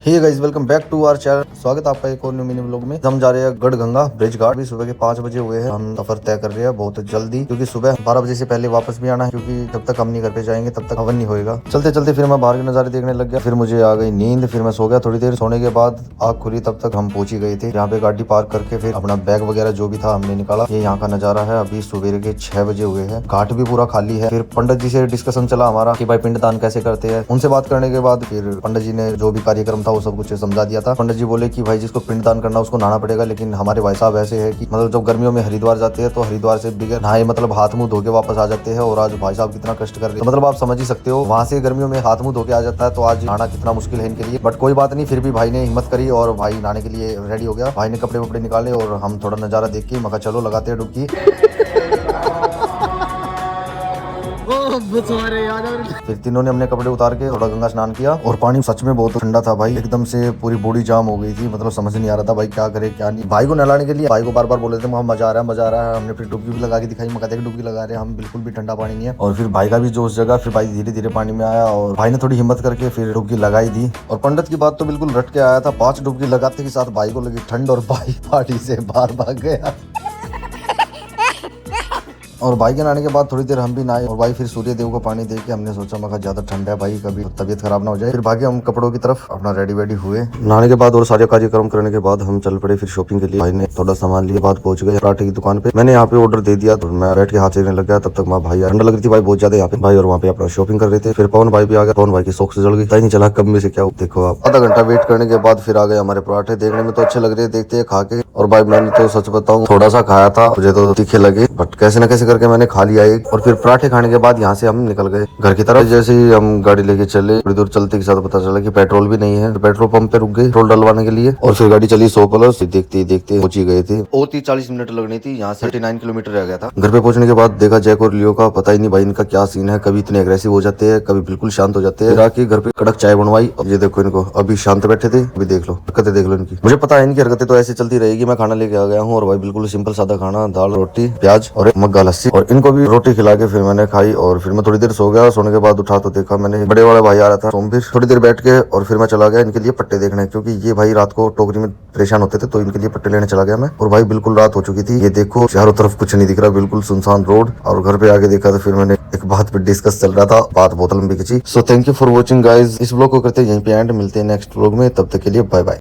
Hey guys, welcome back to our channel. स्वागत है आपका एक और न्यू मिनी व्लॉग में। हम जा रहे हैं गढ़गंगा ब्रिज घाट। भी सुबह के 5 बजे हुए हैं। हम सफर तय कर रहे हैं बहुत जल्दी, क्योंकि सुबह 12 बजे से पहले वापस भी आना है, क्योंकि जब तक हम नहीं घर पे जाएंगे तब तक हवन नहीं होएगा। चलते चलते फिर मैं बाहर के नजारे देखने लग गया। फिर मुझे आ गई नींद, फिर मैं सो गया। थोड़ी देर सोने के बाद आग खुली, तब तक हम पहुंच ही गए थे। यहाँ पे गाड़ी पार्क करके फिर अपना बैग वगैरह जो भी था हमने निकाला। ये यहाँ का नजारा है। अभी सुबह के 6 बजे हुए हैं। घाट भी पूरा खाली है। फिर पंडित जी से डिस्कशन चला हमारा कि भाई पिंडदान कैसे करते हैं। उनसे बात करने के बाद फिर पंडित जी ने जो भी कार्यक्रम था वो सब कुछ समझा दिया था। पंडित जी बोले कि भाई जिसको पिंडदान करना उसको नहाना पड़ेगा, लेकिन हमारे भाई साहब ऐसे है कि मतलब जब गर्मियों में हरिद्वार जाते हैं तो हरिद्वार से बिगैर नहाए मतलब हाथ मुंह धो के वापस आ जाते हैं। और आज भाई साहब कितना कष्ट कर रहे हैं, तो मतलब आप समझ ही सकते हो। वहां से गर्मियों में हाथ मुंह धो के आ जाता है तो आज नहाना कितना मुश्किल है इनके लिए। बट कोई बात नहीं, फिर भी भाई ने हिम्मत करी और भाई नहाने के लिए रेडी हो गया। भाई ने कपड़े वपड़े निकाले और हम थोड़ा नजारा देख के मगा चलो लगाते हैं डुबकी। फिर तीनों ने अपने कपड़े उतार के थोड़ा गंगा स्नान किया और पानी सच में बहुत ठंडा था भाई। एकदम से पूरी बॉडी जाम हो गई थी। मतलब समझ नहीं आ रहा था भाई क्या करे क्या नहीं। भाई को नहलाने के लिए भाई को बार बार बोल रहे थे मजा आ रहा है मजा आ रहा है। हमने फिर डुबकी भी लगा के दिखाई, मका देख डुबकी लगा रहे हैं हम, बिल्कुल भी ठंडा पानी नहीं है। और फिर भाई का भी जोश जगह। फिर भाई धीरे धीरे पानी में आया और भाई ने थोड़ी हिम्मत करके फिर डुबकी लगाई दी। और पंडित की बात तो बिल्कुल रट के आया था। 5 डुबकी लगाते के साथ भाई को लगी ठंड और भाई पार्टी से बाहर भाग गया। और भाई के नहाने के बाद थोड़ी देर हम भी नहाए और भाई फिर सूर्य देव को पानी दे के हमने सोचा मगर ज्यादा ठंड है भाई, कभी तबीयत खराब ना हो जाए। फिर भागे हम कपड़ों की तरफ, अपना रेडी वेडी हुए। नहाने के बाद और सारे कार्यक्रम करने के बाद हम चल पड़े फिर शॉपिंग के लिए। भाई ने थोड़ा सामान लिए, बाद पहुंच गए पराठे की दुकान पे। मैंने यहाँ पे ऑर्डर दे दिया तो मैं बैठ के हाथ सेकने लग गया। तब तक वहाँ भाई ठंड लग रही थी भाई बहुत ज्यादा यहाँ पे भाई, और वहाँ पे अपना शॉपिंग कर रहे थे। फिर पवन भाई भी आ गया। पवन भाई की सॉक्स जल गई, पता ही नहीं चला कब में से क्या। देखो आप, आधा घंटा वेट करने के बाद फिर आ गए हमारे पराठे। देखने में तो अच्छे लग रहे थे, देखते खा के। और भाई मैंने तो सच बताऊं थोड़ा सा खाया था, मुझे तो तीखे लगे, बट कैसे न कैसे करके मैंने खा लिया एक। और फिर पराठे खाने के बाद यहाँ से हम निकल गए घर की तरफ। जैसे ही हम गाड़ी लेके चले, थोड़ी दूर चलते के साथ पता चला कि पेट्रोल भी नहीं है। तो पेट्रोल पंप पे रुक गए पेट्रोल डलवाने के लिए। और फिर गाड़ी चली 100+। देखते देखते पहुंच ही गए थे। और 40 मिनट लगनी थी। यहाँ से 39 किलोमीटर रह गया था। घर पे पहुंचने के बाद देखा जैक और लियो का, पता ही नहीं भाई इनका क्या सीन है। कभी इतने अग्रेसिव हो जाते हैं, कभी बिल्कुल शांत हो जाते हैं। जाके घर पे कड़क चाय बनवाई। अब ये देखो इनको, अभी शांत बैठे थे, अभी देख लो हरकतें देख लो इनकी। मुझे पता है इनकी हरकतें तो ऐसे चलती रहेगी। मैं खाना लेके आ गया हूँ और भाई बिल्कुल सिंपल सादा खाना, दाल रोटी प्याज और एक मग्गा लस्सी। और इनको भी रोटी खिला के फिर मैंने खाई और फिर मैं थोड़ी देर सो गया। सोने के बाद उठा तो देखा मैंने बड़े वाला भाई आ रहा था सोमवीर। थोड़ी देर बैठ के और फिर मैं चला गया इनके लिए पट्टे देखने, क्योंकि ये भाई रात को टोकरी में परेशान होते थे तो इनके लिए पट्टे लेने चला गया मैं। और भाई बिल्कुल रात हो चुकी थी। ये देखो चारों तरफ कुछ नहीं दिख रहा, बिल्कुल सुनसान रोड। और घर पे आके देखा तो फिर मैंने एक बात पे डिस्कस चल रहा था, बात बहुत लंबी खिंची। So thank you for watching guys. इस व्लॉग को करते हैं यहीं पे एंड। मिलते हैं नेक्स्ट व्लॉग में, तब तक के लिए बाय बाय।